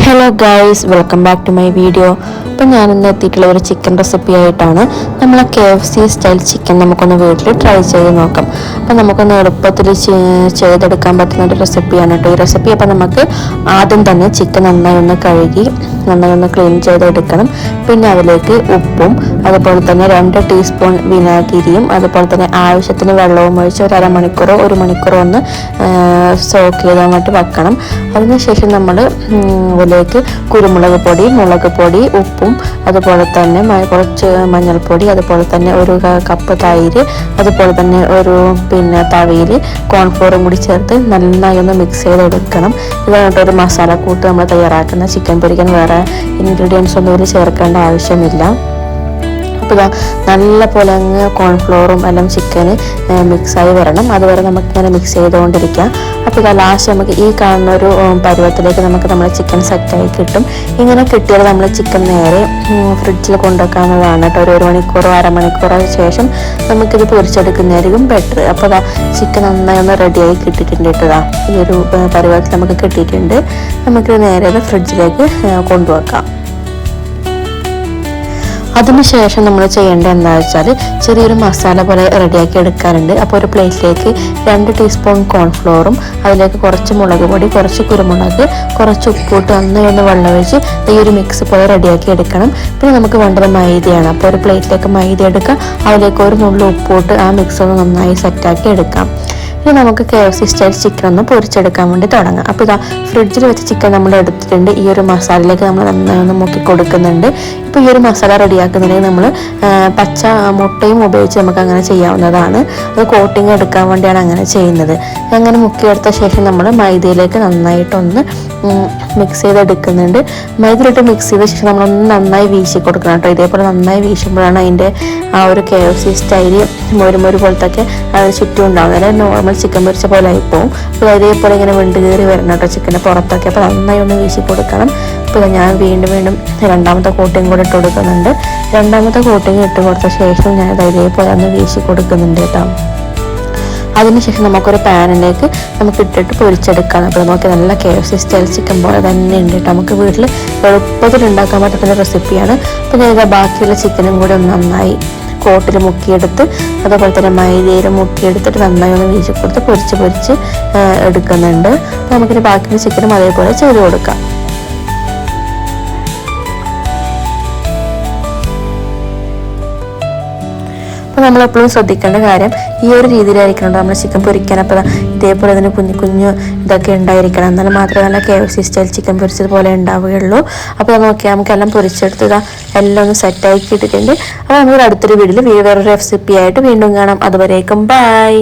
Hello guys, welcome back to my video. അപ്പം ഞാനിന്ന് എത്തിയിട്ടുള്ള ഒരു ചിക്കൻ റെസിപ്പി ആയിട്ടാണ്. നമ്മൾ KFC സ്റ്റൈൽ ചിക്കൻ നമുക്കൊന്ന് വീട്ടിൽ ട്രൈ ചെയ്ത് നോക്കാം. അപ്പം നമുക്കൊന്ന് എളുപ്പത്തിൽ ചെയ്തെടുക്കാൻ പറ്റുന്ന ഒരു റെസിപ്പിയാണ് കേട്ടോ ഈ റെസിപ്പി. അപ്പം നമുക്ക് ആദ്യം തന്നെ ചിക്കൻ നന്നായി ഒന്ന് കഴുകി നന്നായി ഒന്ന് ക്ലീൻ ചെയ്തെടുക്കണം. പിന്നെ അതിലേക്ക് ഉപ്പും അതുപോലെ തന്നെ 2 ടീസ്പൂൺ വിനാഗിരിയും അതുപോലെ തന്നെ ആവശ്യത്തിന് വെള്ളവും ഒഴിച്ച് ഒരു അരമണിക്കൂറോ 1 മണിക്കൂറോ ഒന്ന് സോക്ക് ചെയ്താൽ വേണ്ടി വെക്കണം. അതിനുശേഷം നമ്മൾ അതിലേക്ക് കുരുമുളക് പൊടി, മുളക് പൊടി, ഉപ്പും അതുപോലെ തന്നെ കുറച്ച് മഞ്ഞൾപ്പൊടി, അതുപോലെ തന്നെ 1 കപ്പ് തൈര്, അതുപോലെ തന്നെ ഒരു തവിയിൽ കോൺഫ്ലോറും കൂടി ചേർത്ത് നന്നായി ഒന്ന് മിക്സ് ചെയ്തെടുക്കണം. ഇതാണ് ഒരു മസാല കൂട്ട് നമ്മൾ തയ്യാറാക്കുന്ന. ചിക്കൻ പൊരിക്കാൻ വേറെ ഇൻഗ്രീഡിയൻസ് ഒന്നും ഇതിൽ ചേർക്കേണ്ട ആവശ്യമില്ല. അപ്പോൾ നല്ല പോലെ അങ്ങ് കോൺഫ്ലോറും എല്ലാം ചിക്കന് മിക്സായി വരണം. അതുവരെ നമുക്കിങ്ങനെ മിക്സ് ചെയ്തുകൊണ്ടിരിക്കാം. അപ്പോൾ ലാസ്റ്റ് നമുക്ക് ഈ കാണുന്ന ഒരു പരുവത്തിലേക്ക് നമ്മുടെ ചിക്കൻ സെറ്റായി കിട്ടും. ഇങ്ങനെ കിട്ടിയാൽ നമ്മൾ ചിക്കൻ നേരെ ഫ്രിഡ്ജിൽ കൊണ്ടുവെക്കാവുന്നതാണ് കേട്ടോ. ഒരു മണിക്കൂറോ അരമണിക്കൂറോ ശേഷം നമുക്കിത് പൊരിച്ചെടുക്കുന്നതായിരിക്കും ബെറ്റർ. അപ്പോൾ ചിക്കൻ നന്നായി ഒന്ന് റെഡിയായി കിട്ടിയിട്ടുണ്ട് കേട്ടോ. ഈ ഒരു പരുവത്തിൽ നമുക്ക് കിട്ടിയിട്ടുണ്ട്. നമുക്കിത് നേരെ ഫ്രിഡ്ജിലേക്ക് കൊണ്ടുവെക്കാം. അതിനുശേഷം നമ്മൾ ചെയ്യേണ്ടത് എന്താ വെച്ചാൽ ചെറിയൊരു മസാല പോലെ റെഡിയാക്കി എടുക്കാറുണ്ട്. അപ്പോൾ ഒരു പ്ലേറ്റിലേക്ക് 2 ടീസ്പൂൺ കോൺഫ്ലോറും അതിലേക്ക് കുറച്ച് മുളക് പൊടി, കുറച്ച് കുരുമുളക്, കുറച്ച് ഉപ്പിട്ട് നന്നായി ഒന്ന് വെള്ളം ഒഴിച്ച് ഈ ഒരു മിക്സ് പോലെ റെഡിയാക്കി എടുക്കണം. പിന്നെ നമുക്ക് വേണ്ടത് മൈദയാണ്. അപ്പോൾ ഒരു പ്ലേറ്റിലേക്ക് മൈദ എടുക്കാം. അതിലേക്ക് ഒരു നുള്ളു ഉപ്പിട്ട് ആ മിക്സ് ഒന്ന് നന്നായി സെറ്റാക്കി എടുക്കാം. ഇനി നമുക്ക് KFC സ്റ്റൈൽ ചിക്കൻ ഒന്ന് പൊരിച്ചെടുക്കാൻ വേണ്ടി തുടങ്ങാം. അപ്പോൾ ഇതാ ഫ്രിഡ്ജിൽ വെച്ച് ചിക്കൻ നമ്മൾ എടുത്തിട്ടുണ്ട്. ഈ ഒരു മസാലയിലേക്ക് നമ്മൾ നന്നായി ഒന്ന് മുക്കി കൊടുക്കുന്നുണ്ട്. ഇപ്പോൾ ഈ ഒരു മസാല റെഡിയാക്കുന്നതിന് നമ്മൾ പച്ച മുട്ടയും ഉപയോഗിച്ച് നമുക്ക് അങ്ങനെ ചെയ്യാവുന്നതാണ്. അത് കോട്ടിങ് എടുക്കാൻ വേണ്ടിയാണ് അങ്ങനെ ചെയ്യുന്നത്. അങ്ങനെ മുക്കിയെടുത്ത ശേഷം നമ്മൾ മൈദയിലേക്ക് നന്നായിട്ടൊന്ന് മിക്സ് ചെയ്തെടുക്കുന്നുണ്ട്. മൈദയിലിട്ട് മിക്സ് ചെയ്ത ശേഷം നമ്മളൊന്ന് നന്നായി വീശി കൊടുക്കണം കേട്ടോ. ഇതേപോലെ നന്നായി വീശുമ്പോഴാണ് അതിൻ്റെ ആ ഒരു KFC സ്റ്റൈല് മൊരുമൊരു പോലത്തൊക്കെ ചുറ്റും ഉണ്ടാകുന്നത്. അതായത് നോർമൽ ചിക്കൻ പൊരിച്ച പോലെ ആയിപ്പോവും. അപ്പോൾ അതേപോലെ ഇങ്ങനെ വിണ്ട് കയറി വരണം കേട്ടോ ചിക്കൻ്റെ പുറത്തൊക്കെ. അപ്പോൾ നന്നായി ഒന്ന് വീശി കൊടുക്കണം. അപ്പോൾ ഞാൻ വീണ്ടും രണ്ടാമത്തെ കോട്ടിങ് കൂടെ ഇട്ട് കൊടുക്കുന്നുണ്ട്. രണ്ടാമത്തെ കോട്ടിങ് ഇട്ട് കൊടുത്ത ശേഷം ഞാൻ ഇതേപോലെ ഒന്ന് വീശി കൊടുക്കുന്നുണ്ട് കേട്ടോ. അതിനുശേഷം നമുക്കൊരു പാനിലേക്ക് നമുക്ക് ഇട്ടിട്ട് പൊരിച്ചെടുക്കാം. അപ്പോൾ നമുക്ക് നല്ല KFC സ്റ്റൈൽ ചിക്കൻ പോലെ തന്നെ ഉണ്ട് കേട്ടോ. നമുക്ക് വീട്ടിൽ എളുപ്പത്തിൽ ഉണ്ടാക്കാൻ പറ്റുന്ന റെസിപ്പിയാണ്. അപ്പോൾ ഞാൻ ബാക്കിയുള്ള ചിക്കനും കൂടി ഒന്ന് നന്നായി കോട്ടിൽ മുക്കിയെടുത്ത് അതുപോലെ തന്നെ മൈദയിൽ മുക്കിയെടുത്തിട്ട് നന്നായി ഒന്ന് വീശി കൊടുത്ത് പൊരിച്ച് എടുക്കുന്നുണ്ട്. നമുക്കിനി ബാക്കിയുള്ള ചിക്കനും അതേപോലെ ചെയ്ത് കൊടുക്കാം. അപ്പോൾ നമ്മളെപ്പോഴും ശ്രദ്ധിക്കേണ്ട കാര്യം ഈ ഒരു രീതിയിലായിരിക്കണം നമ്മൾ ചിക്കൻ പൊരിക്കാൻ. അപ്പോൾ ഇതേപോലെ അതിന് കുഞ്ഞു ഇതൊക്കെ ഉണ്ടായിരിക്കണം. എന്നാലും മാത്രമേ നല്ല KFC സ്റ്റൈൽ ചിക്കൻ പൊരിച്ചതുപോലെ ഉണ്ടാവുകയുള്ളൂ. അപ്പോൾ നമുക്കെല്ലാം പൊരിച്ചെടുത്ത് എല്ലാം ഒന്ന് സെറ്റാക്കി ഇട്ടിട്ടുണ്ട്. അപ്പോൾ നമുക്ക് അടുത്തൊരു വീഡിയോയിൽ വേറൊരു റെസിപ്പി ആയിട്ട് വീണ്ടും കാണാം. അതുവരേക്കും ബൈ.